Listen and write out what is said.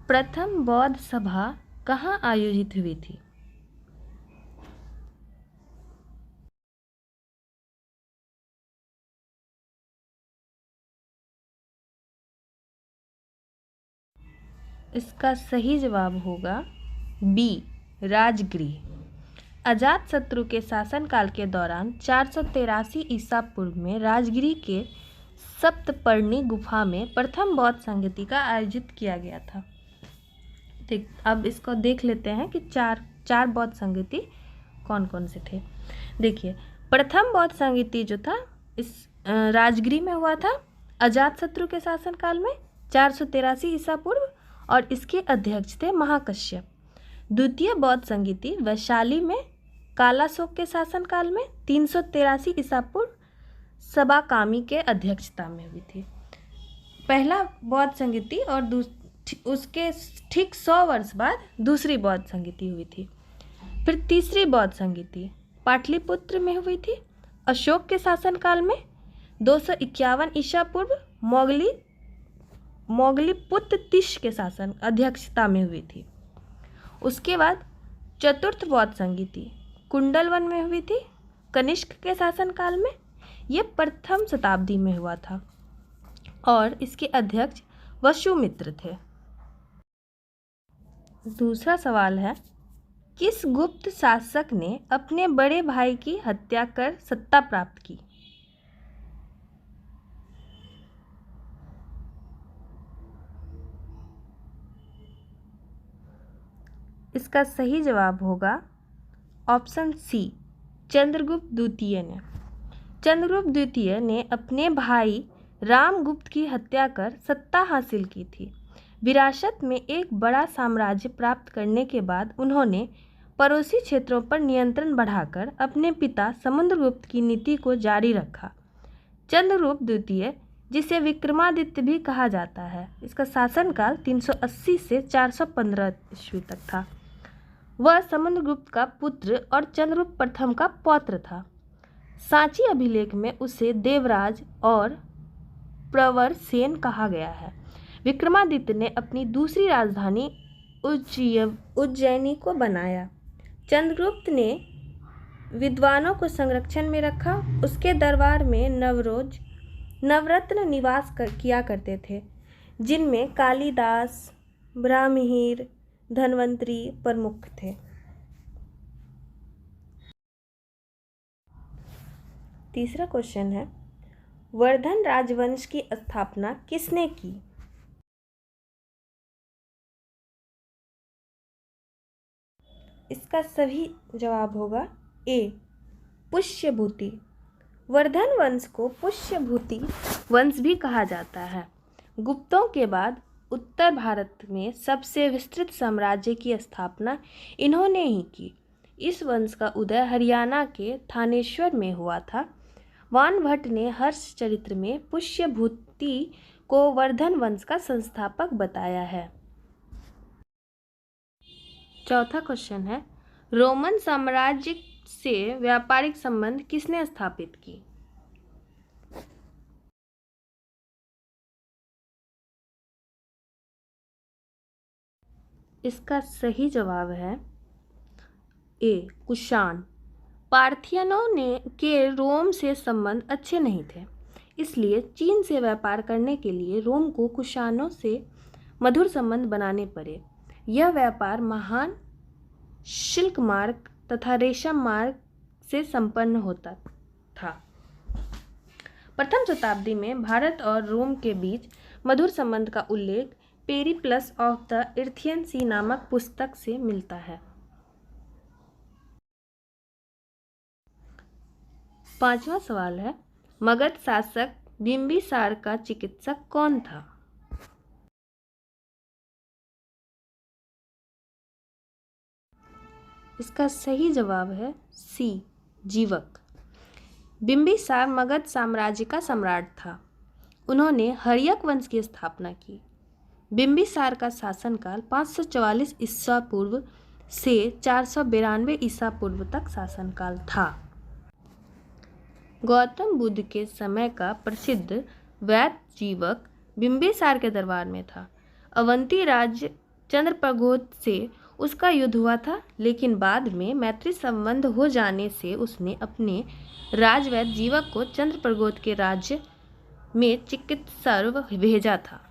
प्रथम बौद्ध सभा कहाँ आयोजित हुई थी? इसका सही जवाब होगा बी, राजगृह। अजातशत्रु के शासनकाल के दौरान 483 ईसा पूर्व में राजगृह के सप्तपर्णी गुफा में प्रथम बौद्ध संगीति का आयोजित किया गया था। ठीक, अब इसको देख लेते हैं कि चार बौद्ध संगीति कौन कौन से थे। देखिए, प्रथम बौद्ध संगीति जो था इस राजगृह में हुआ था अजातशत्रु के शासनकाल में 483 ईसा पूर्व, और इसके अध्यक्ष थे महाकश्यप। द्वितीय बौद्ध संगीति वैशाली में कालाशोक के शासनकाल में 383 ईसा पूर्व सबाकामी के अध्यक्षता में हुई थी। पहला बौद्ध संगीति और उसके ठीक 100 वर्ष बाद दूसरी बौद्ध संगीति हुई थी। फिर तीसरी बौद्ध संगीति पाटलिपुत्र में हुई थी अशोक के शासनकाल में 251 ईसा पूर्व मोगलीपुत्र तिष के शासन अध्यक्षता में हुई थी। उसके बाद चतुर्थ बौद्ध संगीति कुंडलवन में हुई थी कनिष्क के शासनकाल में। ये प्रथम शताब्दी में हुआ था और इसके अध्यक्ष वसुमित्र थे। दूसरा सवाल है, किस गुप्त शासक ने अपने बड़े भाई की हत्या कर सत्ता प्राप्त की? इसका सही जवाब होगा ऑप्शन सी, चंद्रगुप्त द्वितीय ने। चंद्रगुप्त द्वितीय ने अपने भाई रामगुप्त की हत्या कर सत्ता हासिल की थी। विरासत में एक बड़ा साम्राज्य प्राप्त करने के बाद उन्होंने पड़ोसी क्षेत्रों पर नियंत्रण बढ़ाकर अपने पिता समुद्रगुप्त की नीति को जारी रखा। चंद्रगुप्त द्वितीय, जिसे विक्रमादित्य भी कहा जाता है, इसका शासनकाल 380 से 415 ईस्वी तक था। वह समुद्रगुप्त का पुत्र और चंद्रगुप्त प्रथम का पौत्र था। सांची अभिलेख में उसे देवराज और प्रवरसेन कहा गया है। विक्रमादित्य ने अपनी दूसरी राजधानी उज्जैनी को बनाया। चंद्रगुप्त ने विद्वानों को संरक्षण में रखा। उसके दरबार में नवरत्न निवास किया करते थे, जिनमें कालिदास, ब्राह्मणि, धन्वंतरी प्रमुख थे। तीसरा क्वेश्चन है, वर्धन राजवंश की स्थापना किसने की? इसका सही जवाब होगा ए, पुष्यभूति। वर्धन वंश को पुष्यभूति वंश भी कहा जाता है। गुप्तों के बाद उत्तर भारत में सबसे विस्तृत साम्राज्य की स्थापना इन्होंने ही की। इस वंश का उदय हरियाणा के थानेश्वर में हुआ था। वानभट्ट ने हर्ष चरित्र में पुष्यभूति को वर्धन वंश का संस्थापक बताया है। चौथा क्वेश्चन है, रोमन साम्राज्य से व्यापारिक संबंध किसने स्थापित की? इसका सही जवाब है ए, कुषाण। पार्थियनों के रोम से संबंध अच्छे नहीं थे, इसलिए चीन से व्यापार करने के लिए रोम को कुषाणों से मधुर संबंध बनाने पड़े। यह व्यापार महान शिल्क मार्ग तथा रेशम मार्ग से संपन्न होता था। प्रथम शताब्दी में भारत और रोम के बीच मधुर संबंध का उल्लेख पेरिप्लस ऑफ द इथियन सी नामक पुस्तक से मिलता है। पांचवा सवाल है, मगध शासक बिंबिसार का चिकित्सक कौन था? इसका सही जवाब है सी, जीवक। बिंबिसार मगध साम्राज्य का सम्राट था। उन्होंने हर्यक वंश की स्थापना की। बिंबिसार का शासनकाल 544 ईसा पूर्व से 492 ईसा पूर्व तक शासनकाल था। गौतम बुद्ध के समय का प्रसिद्ध वैद्य जीवक बिंबिसार के दरबार में था। अवंती राज्य चंद्रप्रद्योत से उसका युद्ध हुआ था, लेकिन बाद में मैत्री संबंध हो जाने से उसने अपने राजवैद्य जीवक को चंद्रप्रद्योत के राज्य में चिकित्सर्व भेजा था।